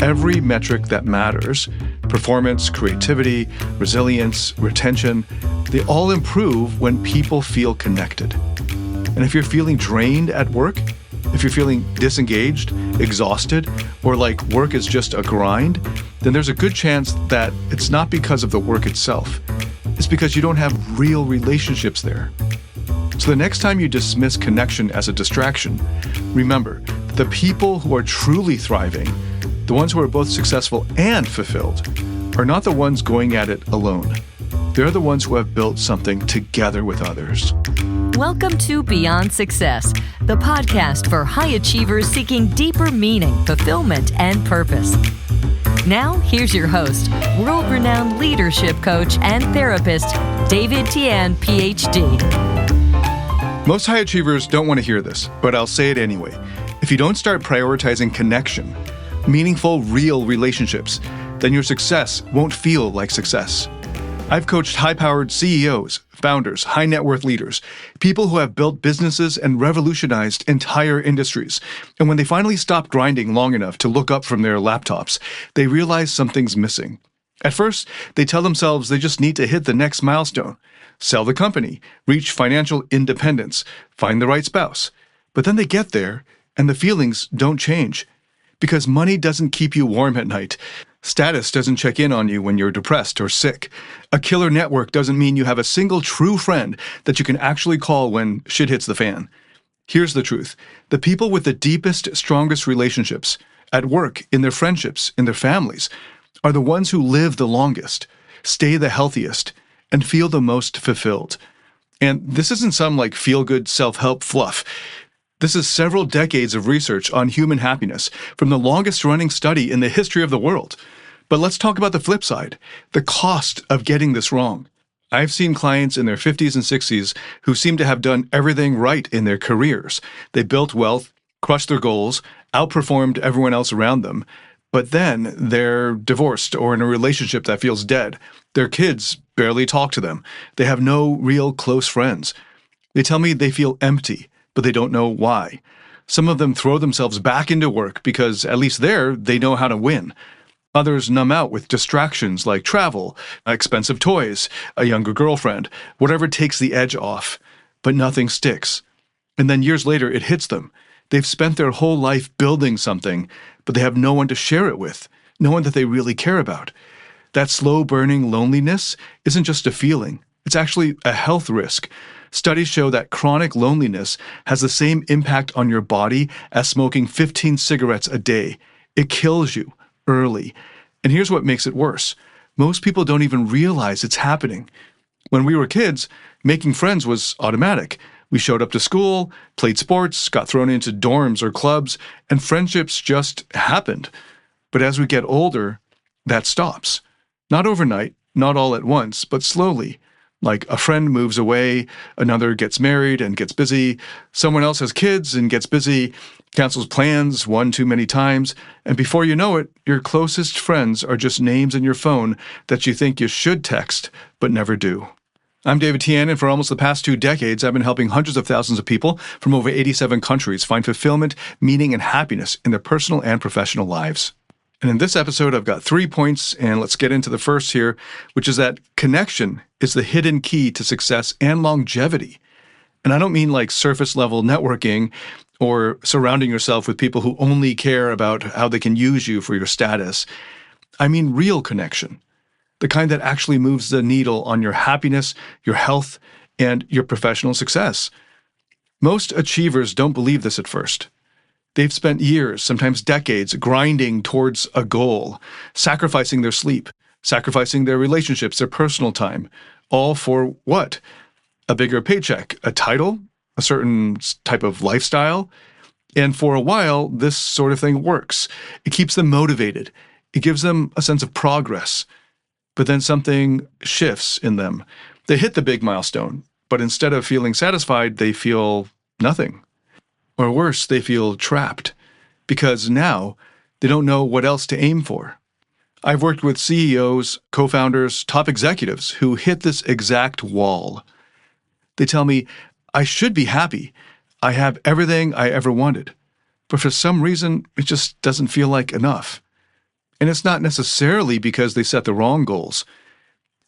every metric that matters, performance, creativity, resilience, retention, they all improve when people feel connected. And if you're feeling drained at work, if you're feeling disengaged, exhausted, or like work is just a grind, then there's a good chance that it's not because of the work itself. It's because you don't have real relationships there. So the next time you dismiss connection as a distraction, remember, the people who are truly thriving, the ones who are both successful and fulfilled, are not the ones going at it alone. They're the ones who have built something together with others. Welcome to Beyond Success, the podcast for high achievers seeking deeper meaning, fulfillment, and purpose. Now, here's your host, world-renowned leadership coach and therapist, David Tian, PhD. Most high achievers don't want to hear this, but I'll say it anyway. If you don't start prioritizing connection, meaningful, real relationships, then your success won't feel like success. I've coached high-powered CEOs, founders, high-net-worth leaders, people who have built businesses and revolutionized entire industries. And when they finally stop grinding long enough to look up from their laptops, they realize something's missing. At first, they tell themselves they just need to hit the next milestone, sell the company, reach financial independence, find the right spouse. But then they get there, and the feelings don't change. Because money doesn't keep you warm at night. Status doesn't check in on you when you're depressed or sick. A killer network doesn't mean you have a single true friend that you can actually call when shit hits the fan. Here's the truth. The people with the deepest, strongest relationships, at work, in their friendships, in their families, are the ones who live the longest, stay the healthiest, and feel the most fulfilled. And this isn't some like feel-good self-help fluff. This is several decades of research on human happiness from the longest-running study in the history of the world. But let's talk about the flip side, the cost of getting this wrong. I've seen clients in their 50s and 60s who seem to have done everything right in their careers. They built wealth, crushed their goals, outperformed everyone else around them, but then they're divorced or in a relationship that feels dead. Their kids barely talk to them. They have no real close friends. They tell me they feel empty, but they don't know why. Some of them throw themselves back into work because, at least there, they know how to win. Others numb out with distractions like travel, expensive toys, a younger girlfriend, whatever takes the edge off. But nothing sticks. And then years later, it hits them. They've spent their whole life building something, but they have no one to share it with, no one that they really care about. That slow-burning loneliness isn't just a feeling. It's actually a health risk. Studies show that chronic loneliness has the same impact on your body as smoking 15 cigarettes a day. It kills you early. And here's what makes it worse. Most people don't even realize it's happening. When we were kids, making friends was automatic. We showed up to school, played sports, got thrown into dorms or clubs, and friendships just happened. But as we get older, that stops. Not overnight, not all at once, but slowly. Like a friend moves away, another gets married and gets busy, someone else has kids and gets busy, cancels plans one too many times, and before you know it, your closest friends are just names in your phone that you think you should text, but never do. I'm David Tian, and for almost the past 2 decades, I've been helping hundreds of thousands of people from over 87 countries find fulfillment, meaning, and happiness in their personal and professional lives. And in this episode, I've got 3 points, and let's get into the first here, which is that connection is the hidden key to success and longevity. And I don't mean like surface-level networking or surrounding yourself with people who only care about how they can use you for your status. I mean real connection, the kind that actually moves the needle on your happiness, your health, and your professional success. Most achievers don't believe this at first. They've spent years, sometimes decades, grinding towards a goal, sacrificing their sleep, sacrificing their relationships, their personal time, all for what? A bigger paycheck, a title, a certain type of lifestyle. And for a while, this sort of thing works. It keeps them motivated. It gives them a sense of progress. But then something shifts in them. They hit the big milestone, but instead of feeling satisfied, they feel nothing. Or worse, they feel trapped, because now they don't know what else to aim for. I've worked with CEOs, co-founders, top executives who hit this exact wall. They tell me, I should be happy. I have everything I ever wanted. But for some reason, it just doesn't feel like enough. And it's not necessarily because they set the wrong goals.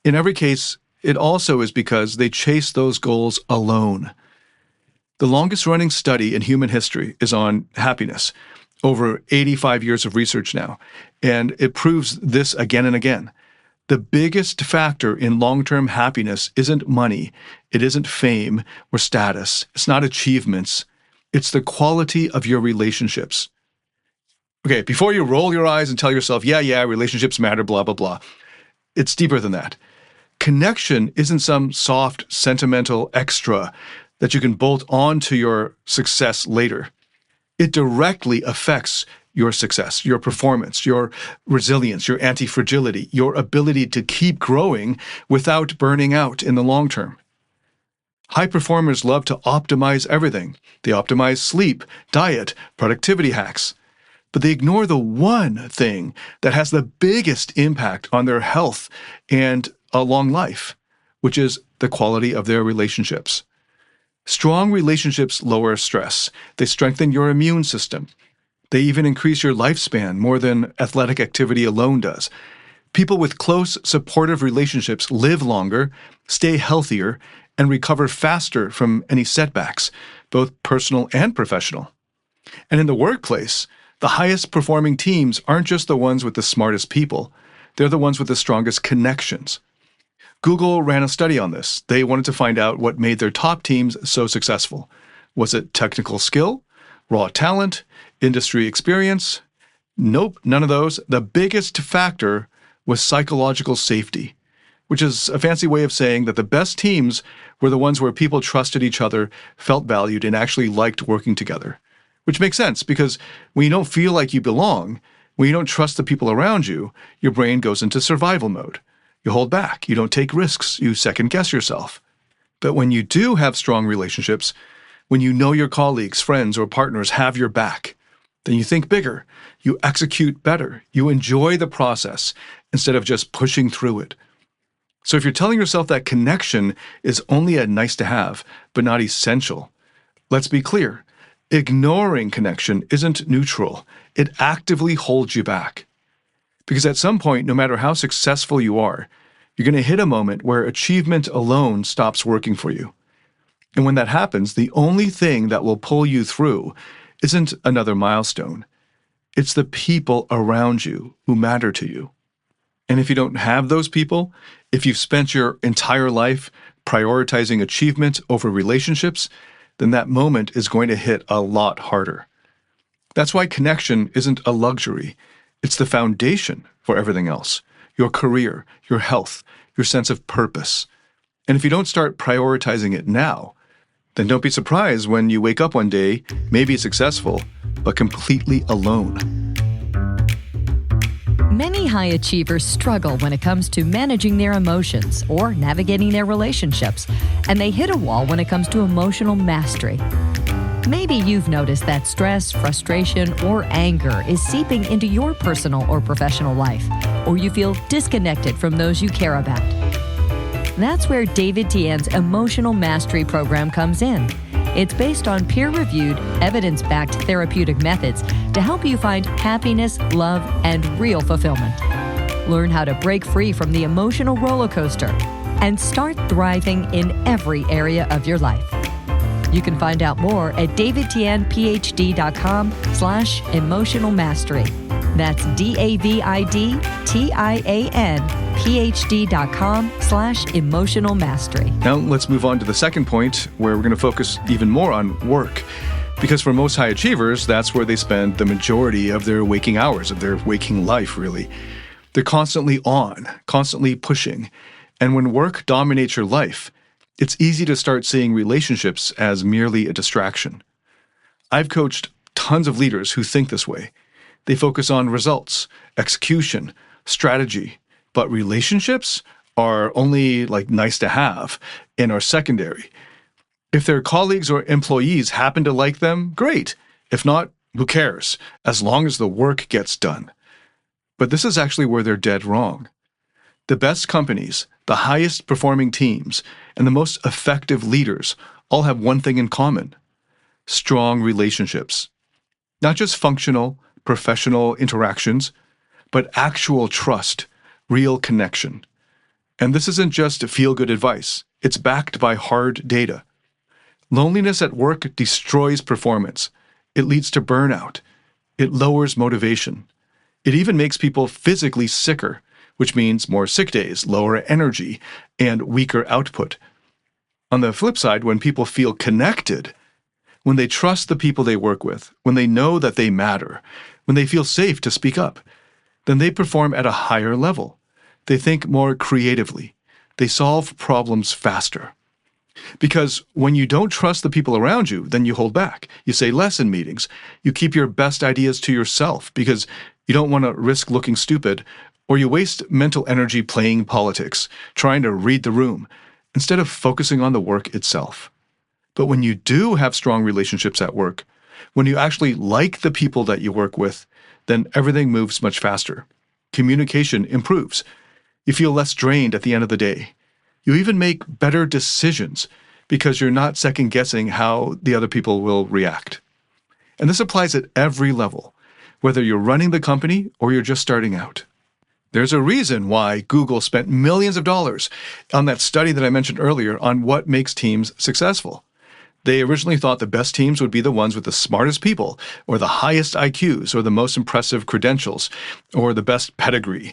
In every case, it also is because they chase those goals alone. The longest running study in human history is on happiness, over 85 years of research now, and it proves this again and again. The biggest factor in long-term happiness isn't money, it isn't fame or status, it's not achievements, it's the quality of your relationships. Okay, before you roll your eyes and tell yourself, yeah, relationships matter, blah, blah, blah, it's deeper than that. Connection isn't some soft, sentimental extra that you can bolt onto your success later. It directly affects your success, your performance, your resilience, your anti-fragility, your ability to keep growing without burning out in the long term. High performers love to optimize everything. They optimize sleep, diet, productivity hacks. But they ignore the one thing that has the biggest impact on their health and a long life, which is the quality of their relationships. Strong relationships lower stress. They strengthen your immune system. They even increase your lifespan more than athletic activity alone does. People with close, supportive relationships live longer, stay healthier, and recover faster from any setbacks, both personal and professional. And in the workplace, the highest performing teams aren't just the ones with the smartest people. They're the ones with the strongest connections. Google ran a study on this. They wanted to find out what made their top teams so successful. Was it technical skill, raw talent, industry experience? Nope, none of those. The biggest factor was psychological safety, which is a fancy way of saying that the best teams were the ones where people trusted each other, felt valued, and actually liked working together. Which makes sense, because when you don't feel like you belong, when you don't trust the people around you, your brain goes into survival mode. You hold back, you don't take risks, you second-guess yourself. But when you do have strong relationships, when you know your colleagues, friends, or partners have your back, then you think bigger, you execute better, you enjoy the process instead of just pushing through it. So if you're telling yourself that connection is only a nice-to-have, but not essential, let's be clear. Ignoring connection isn't neutral. It actively holds you back. Because at some point, no matter how successful you are, you're going to hit a moment where achievement alone stops working for you. And when that happens, the only thing that will pull you through isn't another milestone. It's the people around you who matter to you. And if you don't have those people, if you've spent your entire life prioritizing achievement over relationships, then that moment is going to hit a lot harder. That's why connection isn't a luxury. It's the foundation for everything else. Your career, your health, your sense of purpose. And if you don't start prioritizing it now, then don't be surprised when you wake up one day, maybe successful, but completely alone. Many high achievers struggle when it comes to managing their emotions or navigating their relationships, and they hit a wall when it comes to emotional mastery. Maybe you've noticed that stress, frustration, or anger is seeping into your personal or professional life, or you feel disconnected from those you care about. That's where David Tien's Emotional Mastery Program comes in. It's based on peer-reviewed, evidence-backed therapeutic methods to help you find happiness, love, and real fulfillment. Learn how to break free from the emotional roller coaster and start thriving in every area of your life. You can find out more at davidtianphd.com/emotional mastery. That's DAVIDTIANPHD.com/emotional mastery. Now let's move on to the second point, where we're going to focus even more on work. Because for most high achievers, that's where they spend the majority of their waking hours, of their waking life, really. They're constantly on, constantly pushing. And when work dominates your life, it's easy to start seeing relationships as merely a distraction. I've coached tons of leaders who think this way. They focus on results, execution, strategy, but relationships are only nice to have and are secondary. If their colleagues or employees happen to like them, great. If not, who cares, as long as the work gets done. But this is actually where they're dead wrong. The best companies, the highest performing teams, and the most effective leaders all have one thing in common: strong relationships. Not just functional, professional interactions, but actual trust, real connection. And this isn't just feel-good advice. It's backed by hard data. Loneliness at work destroys performance. It leads to burnout. It lowers motivation. It even makes people physically sicker, which means more sick days, lower energy, and weaker output. On the flip side, when people feel connected, when they trust the people they work with, when they know that they matter, when they feel safe to speak up, then they perform at a higher level. They think more creatively. They solve problems faster. Because when you don't trust the people around you, then you hold back. You say less in meetings. You keep your best ideas to yourself because you don't want to risk looking stupid, or you waste mental energy playing politics, trying to read the room, instead of focusing on the work itself. But when you do have strong relationships at work, when you actually like the people that you work with, then everything moves much faster. Communication improves. You feel less drained at the end of the day. You even make better decisions because you're not second-guessing how the other people will react. And this applies at every level, whether you're running the company or you're just starting out. There's a reason why Google spent millions of dollars on that study that I mentioned earlier on what makes teams successful. They originally thought the best teams would be the ones with the smartest people, or the highest IQs, or the most impressive credentials, or the best pedigree.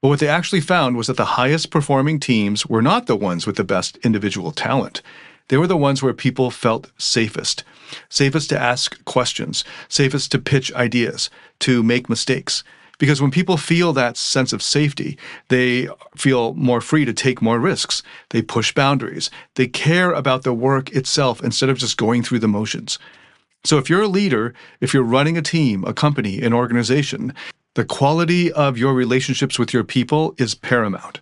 But what they actually found was that the highest performing teams were not the ones with the best individual talent. They were the ones where people felt safest. Safest to ask questions, safest to pitch ideas, to make mistakes. Because when people feel that sense of safety, they feel more free to take more risks. They push boundaries. They care about the work itself instead of just going through the motions. So if you're a leader, if you're running a team, a company, an organization, the quality of your relationships with your people is paramount.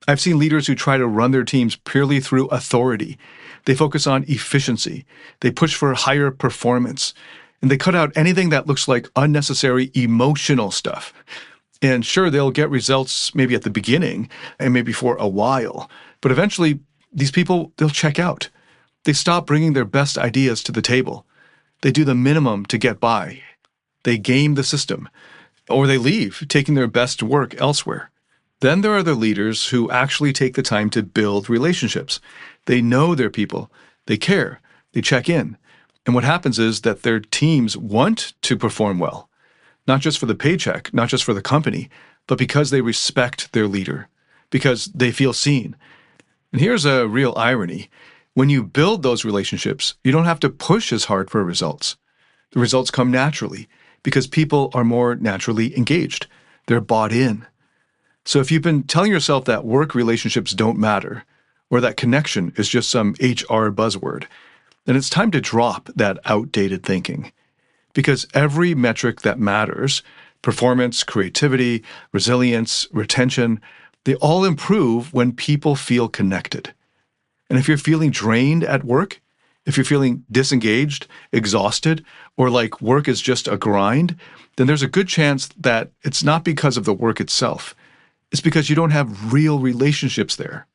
I've seen leaders who try to run their teams purely through authority. They focus on efficiency. They push for higher performance. And they cut out anything that looks like unnecessary emotional stuff. And sure, they'll get results maybe at the beginning and maybe for a while. But eventually, these people, they'll check out. They stop bringing their best ideas to the table. They do the minimum to get by. They game the system. Or they leave, taking their best work elsewhere. Then there are the leaders who actually take the time to build relationships. They know their people. They care. They check in. And what happens is that their teams want to perform well, not just for the paycheck, not just for the company, but because they respect their leader, because they feel seen. And here's a real irony. When you build those relationships, you don't have to push as hard for results. The results come naturally because people are more naturally engaged. They're bought in. So if you've been telling yourself that work relationships don't matter, or that connection is just some HR buzzword, then it's time to drop that outdated thinking. Because every metric that matters, performance, creativity, resilience, retention, they all improve when people feel connected. And if you're feeling drained at work, if you're feeling disengaged, exhausted, or like work is just a grind, then there's a good chance that it's not because of the work itself. It's because you don't have real relationships there.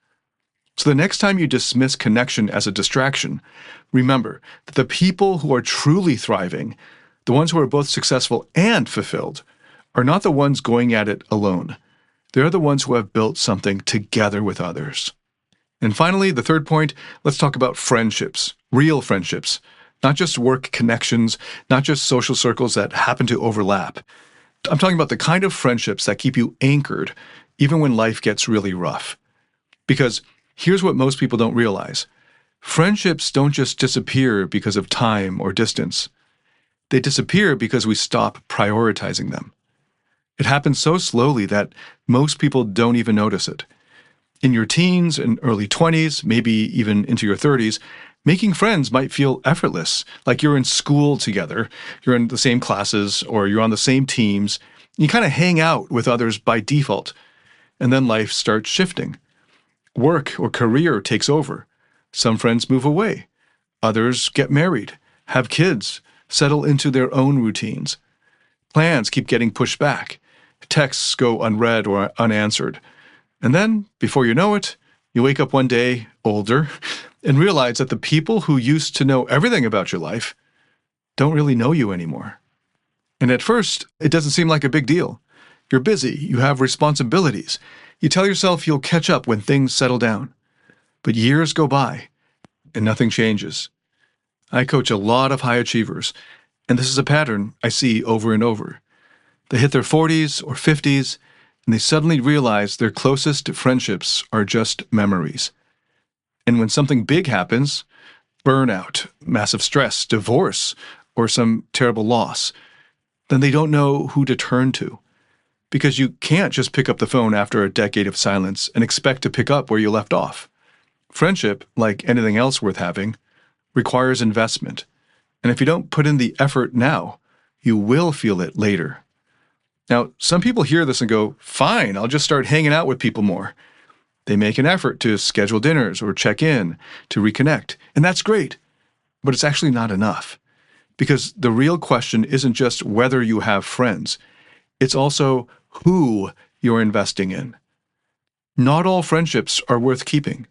So the next time you dismiss connection as a distraction, remember that the people who are truly thriving, the ones who are both successful and fulfilled, are not the ones going at it alone. They're the ones who have built something together with others. And finally, the third point, let's talk about friendships, real friendships, not just work connections, not just social circles that happen to overlap. I'm talking about the kind of friendships that keep you anchored even when life gets really rough. Because here's what most people don't realize. Friendships don't just disappear because of time or distance. They disappear because we stop prioritizing them. It happens so slowly that most people don't even notice it. In your teens and early 20s, maybe even into your 30s, making friends might feel effortless, like you're in school together, you're in the same classes, or you're on the same teams. You kind of hang out with others by default, and then life starts shifting. Work or career takes over. Some friends move away. Others get married, have kids, settle into their own routines. Plans keep getting pushed back. Texts go unread or unanswered. And then, before you know it, you wake up one day, older, and realize that the people who used to know everything about your life don't really know you anymore. And at first, it doesn't seem like a big deal. You're busy, you have responsibilities. You tell yourself you'll catch up when things settle down. But years go by, and nothing changes. I coach a lot of high achievers, and this is a pattern I see over and over. They hit their 40s or 50s, and they suddenly realize their closest friendships are just memories. And when something big happens, burnout, massive stress, divorce, or some terrible loss, then they don't know who to turn to. Because you can't just pick up the phone after a decade of silence and expect to pick up where you left off. Friendship, like anything else worth having, requires investment. And if you don't put in the effort now, you will feel it later. Now, some people hear this and go, fine, I'll just start hanging out with people more. They make an effort to schedule dinners or check in, to reconnect, and that's great. But it's actually not enough. Because the real question isn't just whether you have friends. It's also who you're investing in. Not all friendships are worth keeping.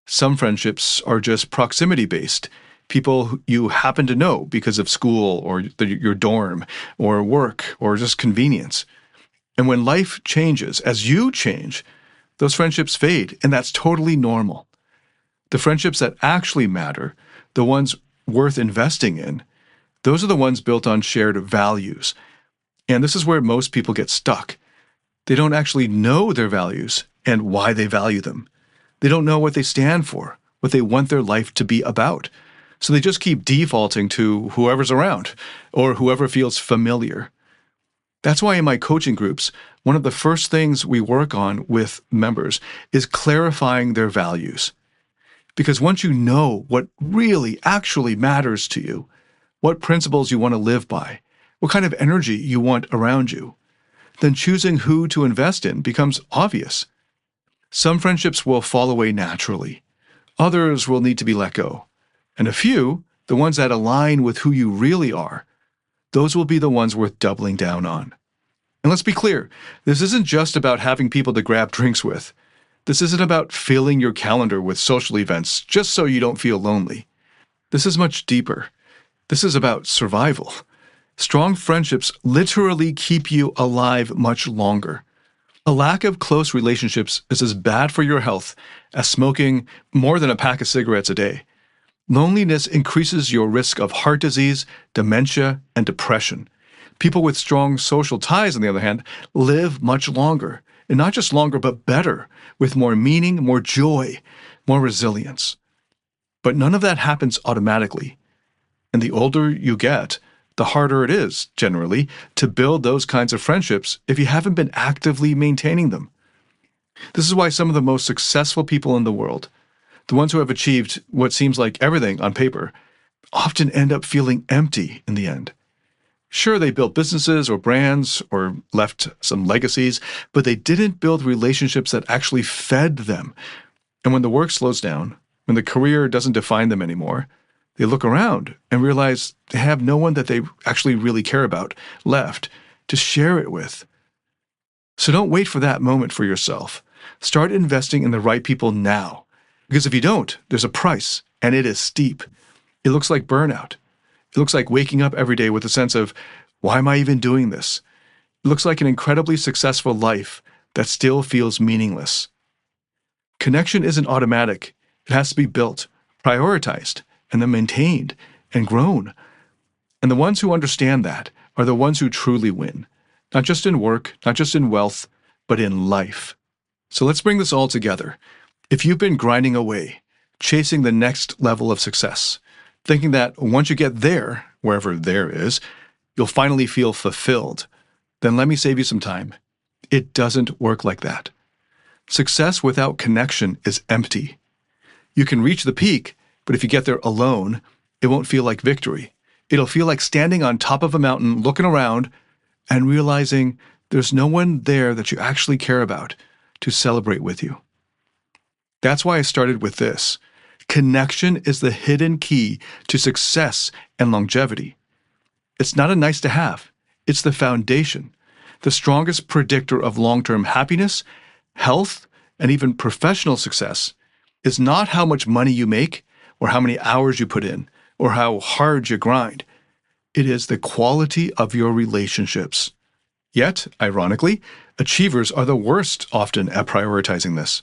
Some friendships are just proximity-based, people you happen to know because of school or your dorm or work or just convenience. And when life changes, as you change, those friendships fade, and that's totally normal. The friendships that actually matter, the ones worth investing in, those are the ones built on shared values. And this is where most people get stuck. They don't actually know their values and why they value them. They don't know what they stand for, what they want their life to be about. So they just keep defaulting to whoever's around or whoever feels familiar. That's why in my coaching groups, one of the first things we work on with members is clarifying their values. Because once you know what really actually matters to you, what principles you want to live by, what kind of energy you want around you, then choosing who to invest in becomes obvious. Some friendships will fall away naturally. Others will need to be let go. And a few, the ones that align with who you really are, those will be the ones worth doubling down on. And let's be clear, this isn't just about having people to grab drinks with. This isn't about filling your calendar with social events just so you don't feel lonely. This is much deeper. This is about survival. Strong friendships literally keep you alive much longer. A lack of close relationships is as bad for your health as smoking more than a pack of cigarettes a day. Loneliness increases your risk of heart disease, dementia, and depression. People with strong social ties, on the other hand, live much longer. And not just longer, but better, with more meaning, more joy, more resilience. But none of that happens automatically. And the older you get, the harder it is, generally, to build those kinds of friendships if you haven't been actively maintaining them. This is why some of the most successful people in the world, the ones who have achieved what seems like everything on paper, often end up feeling empty in the end. Sure, they built businesses or brands or left some legacies, but they didn't build relationships that actually fed them. And when the work slows down, when the career doesn't define them anymore, they look around and realize they have no one that they actually really care about left to share it with. So don't wait for that moment for yourself. Start investing in the right people now. Because if you don't, there's a price, and it is steep. It looks like burnout. It looks like waking up every day with a sense of, why am I even doing this? It looks like an incredibly successful life that still feels meaningless. Connection isn't automatic. It has to be built, prioritized, and then maintained and grown. And the ones who understand that are the ones who truly win, not just in work, not just in wealth, but in life. So let's bring this all together. If you've been grinding away, chasing the next level of success, thinking that once you get there, wherever there is, you'll finally feel fulfilled, then let me save you some time. It doesn't work like that. Success without connection is empty. You can reach the peak, but if you get there alone, it won't feel like victory. It'll feel like standing on top of a mountain, looking around, and realizing there's no one there that you actually care about to celebrate with you. That's why I started with this. Connection is the hidden key to success and longevity. It's not a nice to have. It's the foundation, the strongest predictor of long-term happiness, health, and even professional success is not how much money you make or how many hours you put in or how hard you grind. It is the quality of your relationships. Yet, ironically, achievers are the worst often at prioritizing this.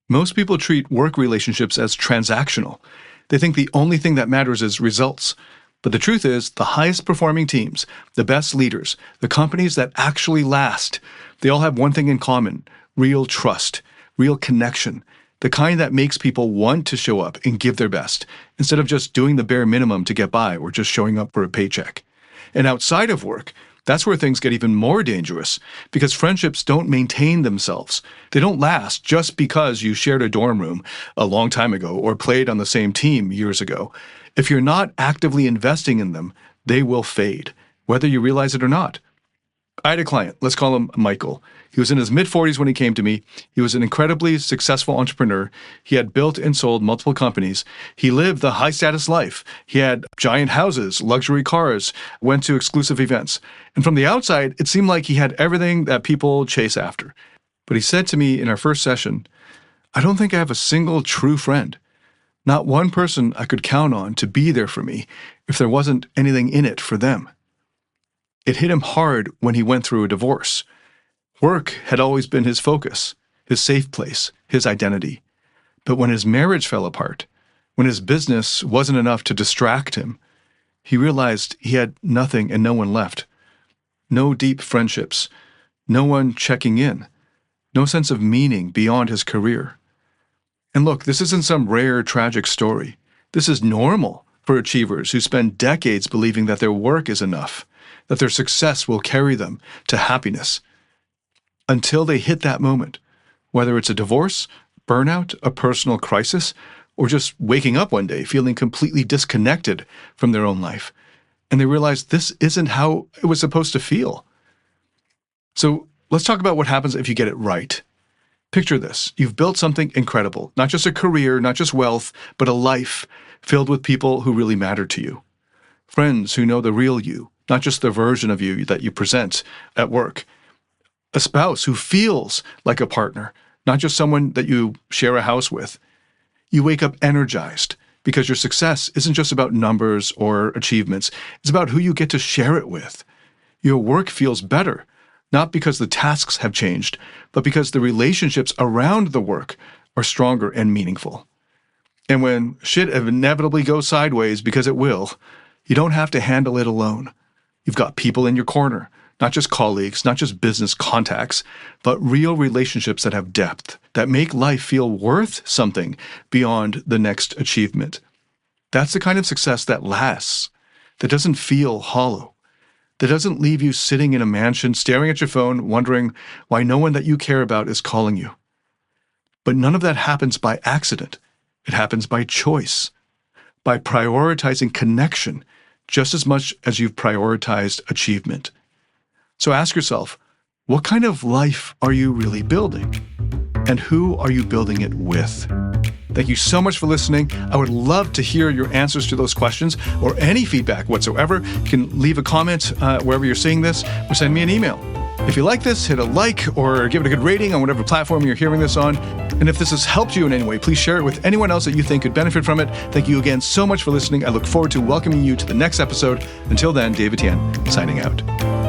Most people treat work relationships as transactional. They think the only thing that matters is results. But the truth is, the highest performing teams, the best leaders, the companies that actually last, they all have one thing in common: real trust, real connection, the kind that makes people want to show up and give their best, instead of just doing the bare minimum to get by or just showing up for a paycheck. And outside of work, that's where things get even more dangerous, because friendships don't maintain themselves. They don't last just because you shared a dorm room a long time ago or played on the same team years ago. If you're not actively investing in them, they will fade, whether you realize it or not. I had a client, let's call him Michael. He was in his mid-40s when he came to me. He was an incredibly successful entrepreneur. He had built and sold multiple companies. He lived the high-status life. He had giant houses, luxury cars, went to exclusive events. And from the outside, it seemed like he had everything that people chase after. But he said to me in our first session, "I don't think I have a single true friend. Not one person I could count on to be there for me if there wasn't anything in it for them." It hit him hard when he went through a divorce. Work had always been his focus, his safe place, his identity. But when his marriage fell apart, when his business wasn't enough to distract him, he realized he had nothing and no one left. No deep friendships, no one checking in, no sense of meaning beyond his career. And look, this isn't some rare, tragic story. This is normal for achievers who spend decades believing that their work is enough, that their success will carry them to happiness, until they hit that moment, whether it's a divorce, burnout, a personal crisis, or just waking up one day feeling completely disconnected from their own life. And they realize this isn't how it was supposed to feel. So let's talk about what happens if you get it right. Picture this. You've built something incredible, not just a career, not just wealth, but a life filled with people who really matter to you. Friends who know the real you, not just the version of you that you present at work. A spouse who feels like a partner, not just someone that you share a house with. You wake up energized because your success isn't just about numbers or achievements. It's about who you get to share it with. Your work feels better, not because the tasks have changed, but because the relationships around the work are stronger and meaningful. And when shit inevitably goes sideways, because it will, you don't have to handle it alone. You've got people in your corner, not just colleagues, not just business contacts, but real relationships that have depth, that make life feel worth something beyond the next achievement. That's the kind of success that lasts, that doesn't feel hollow, that doesn't leave you sitting in a mansion, staring at your phone, wondering why no one that you care about is calling you. But none of that happens by accident. It happens by choice, by prioritizing connection just as much as you've prioritized achievement. So ask yourself, what kind of life are you really building? And who are you building it with? Thank you so much for listening. I would love to hear your answers to those questions or any feedback whatsoever. You can leave a comment wherever you're seeing this or send me an email. If you like this, hit a like or give it a good rating on whatever platform you're hearing this on. And if this has helped you in any way, please share it with anyone else that you think could benefit from it. Thank you again so much for listening. I look forward to welcoming you to the next episode. Until then, David Tian, signing out.